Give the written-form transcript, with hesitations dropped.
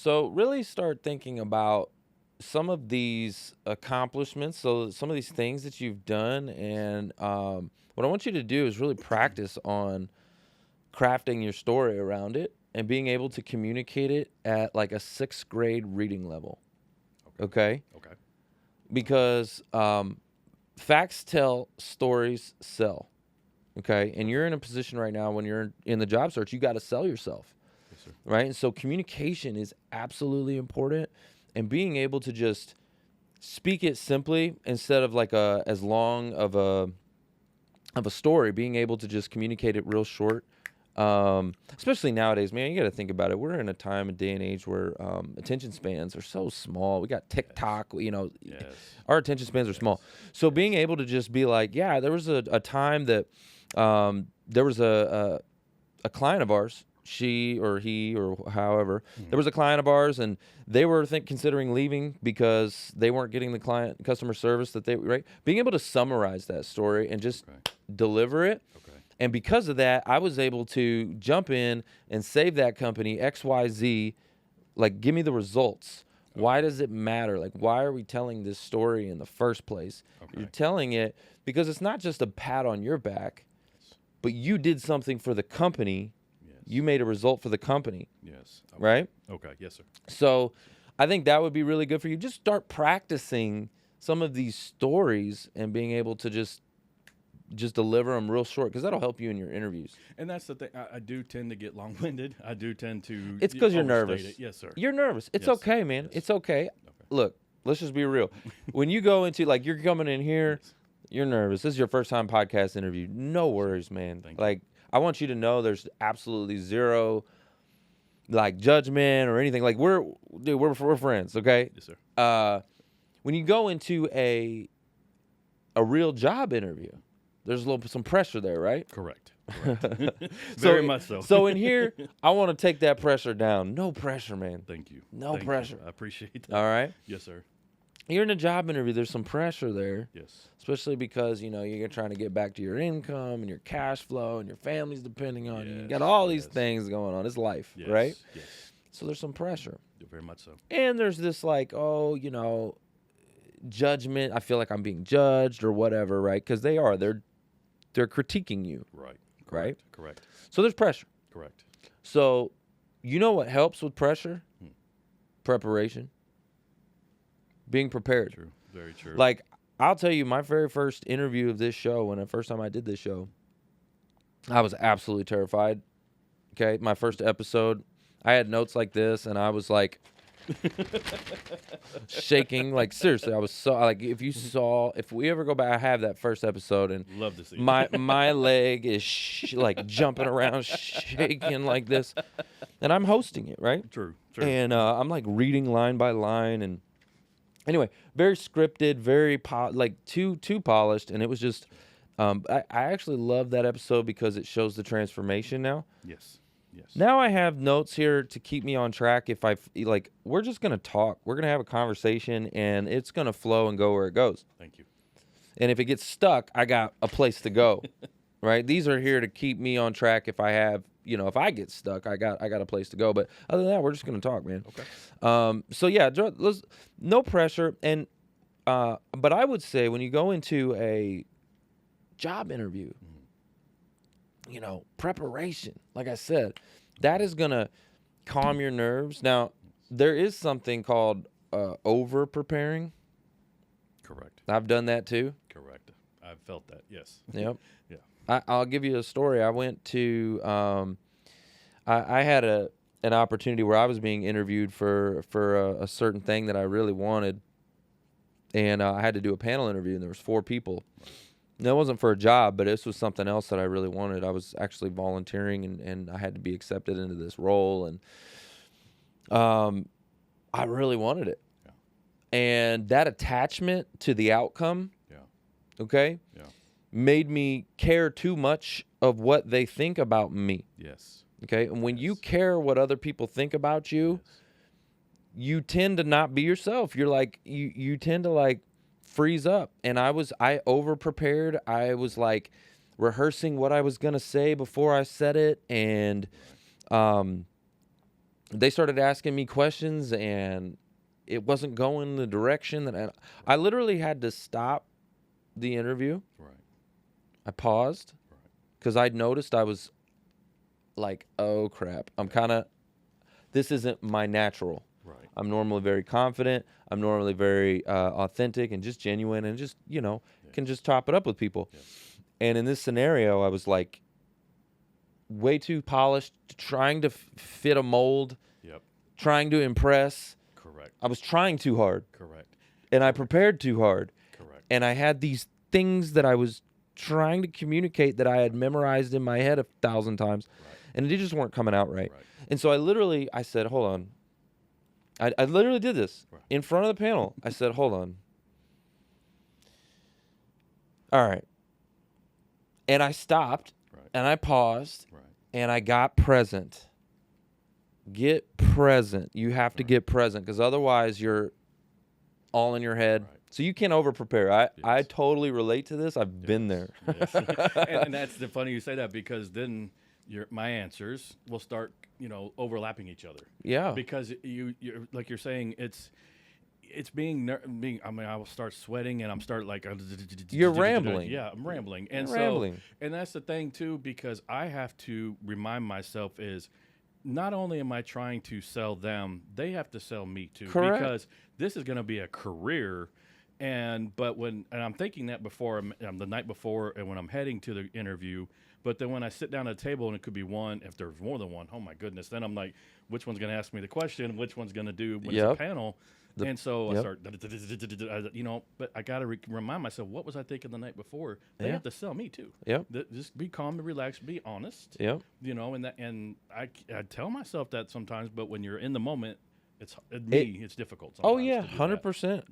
So really start thinking about some of these accomplishments. So some of these things that you've done, and what I want you to do is really practice on crafting your story around it and being able to communicate it at like a sixth grade reading level. Okay. Okay, Okay. because facts tell, stories sell. Okay, and you're in a position right now when you're in the job search, you got to sell yourself. Yes, sir. Right? And so communication is absolutely important, and being able to just speak it simply instead of like a as long of a story, being able to just communicate it real short. Especially nowadays, man, you got to think about it. We're in a time and day and age where attention spans are so small. We got TikTok, Yes. our attention spans are small. So being able to just be like, yeah, there was a time that there was a client of ours, she or he or however, there was a client of ours, and they were considering leaving because they weren't getting the customer service that they right. Being able to summarize that story and just Okay. deliver it, Okay. and because of that, I was able to jump in and save that company XYZ. Like, give me the results. Why does it matter? Like, why are we telling this story in the first place? Okay. You're telling it because it's not just a pat on your back, but you did something for the company. Yes. You made a result for the company, Yes. Okay. right? Okay. Yes, sir. So I think that would be really good for you. Just start practicing some of these stories and being able to just deliver them real short, because that'll help you in your interviews. And that's the thing. I do tend to get long-winded. I do tend to. It's because you're overstate nervous. it. Yes, sir. You're nervous. It's Yes. okay, man. Yes. It's okay. Okay. Look, let's just be real. When you go into, like, you're coming in here, Yes. you're nervous. This is your first time podcast interview. No worries, man. Thank you. Like, I want you to know there's absolutely zero, like, judgment or anything. Like, we're friends, okay? Yes, sir. When you go into a real job interview, there's some pressure there, right? Correct. Correct. So- Very much so. So in here, I want to take that pressure down. No pressure, man. Thank you. No Thank you. pressure. I appreciate that. All right? Yes, sir. You're in a job interview, there's some pressure there, Yes. especially because, you're trying to get back to your income and your cash flow and your family's depending on you. You got Yes, all these yes. things going on. It's life, Yes. right? Yes. So there's some pressure. Very much so. And there's this like, judgment. I feel like I'm being judged or whatever, right? Because they're critiquing you, Right. right? Correct. So there's pressure. Correct. So you know what helps with pressure? Hmm. Preparation. Being prepared. True. Very true. Like, I'll tell you, my very first interview of this show, when the first time I did this show, I was absolutely terrified. Okay, my first episode, I had notes like this, and I was like shaking. Like, seriously, I was so like, if we ever go back, I have that first episode, and Love to see my leg is like jumping around, shaking like this, and I'm hosting it, right? True. True. And I'm like reading line by line, and anyway, very scripted, very too polished, and it was just. I actually love that episode because it shows the transformation now. Yes. Yes. Now I have notes here to keep me on track. If we're just gonna talk, we're gonna have a conversation, and it's gonna flow and go where it goes. Thank you. And if it gets stuck, I got a place to go. Right? These are here to keep me on track. If if I get stuck, I got a place to go. But other than that, we're just gonna talk, man. Okay. So yeah, no pressure. And but I would say when you go into a job interview, preparation, like I said, that is gonna calm your nerves. Now, there is something called over preparing. Correct. I've done that too. Correct. I've felt that. Yes. Yep. Yeah. I'll give you a story. I went to I had an opportunity where I was being interviewed for a certain thing that I really wanted, and I had to do a panel interview, and there was 4 people. And it wasn't for a job, but this was something else that I really wanted. I was actually volunteering, and I had to be accepted into this role, and I really wanted it. Yeah. And that attachment to the outcome, Yeah. okay, Yeah. made me care too much of what they think about me. Yes. Okay, and when you Yes. care what other people think about you, Yes. you tend to not be yourself. You're like you tend to like freeze up. And I over prepared. I was like rehearsing what I was gonna say before I said it, and they started asking me questions, and it wasn't going the direction that I literally had to stop the interview. Right. I paused Right. because I'd noticed I was like, oh crap, this isn't my natural. Right. I'm normally very confident. I'm normally very authentic and just genuine, and just, can just top it up with people. Yeah. And in this scenario, I was like way too polished, trying to fit a mold, Yep. trying to impress. Correct. I was trying too hard, Correct. and I prepared too hard. Correct. And I had these things that I was trying to communicate that I had memorized in my head 1,000 times, Right. and they just weren't coming out right. Right. And so I said, hold on. I literally did this Right. in front of the panel. I said, hold on. All right. And I stopped, Right. and I paused, Right. and I got present. Get present. You have to Right. get present, because otherwise you're all in your head. Right. So you can't over prepare. I Yes. totally relate to this. I've been there. Yes. And that's the funny you say that, because then my answers will start, overlapping each other. Yeah. Because you're like you're saying, it's being. I mean, I will start sweating, and I'm start like You're rambling. Yeah, I'm rambling, and You're rambling. and that's the thing too, because I have to remind myself is, not only am I trying to sell them, they have to sell me too. Correct. Because this is going to be a career. But when I'm thinking that before, the night before, and when I'm heading to the interview, but then when I sit down at a table and it could be one, if there's more than one, oh my goodness, then I'm like, which one's going to ask me the question? Which one's going to do when it's a Yep. panel? And so I Yep. start, but I got to remind myself, what was I thinking the night before? They Yeah. have to sell me too. Yep. Just be calm and relaxed, be honest. Yep. And I tell myself that sometimes, but when you're in the moment, it's difficult sometimes Oh yeah, to do that. 100%.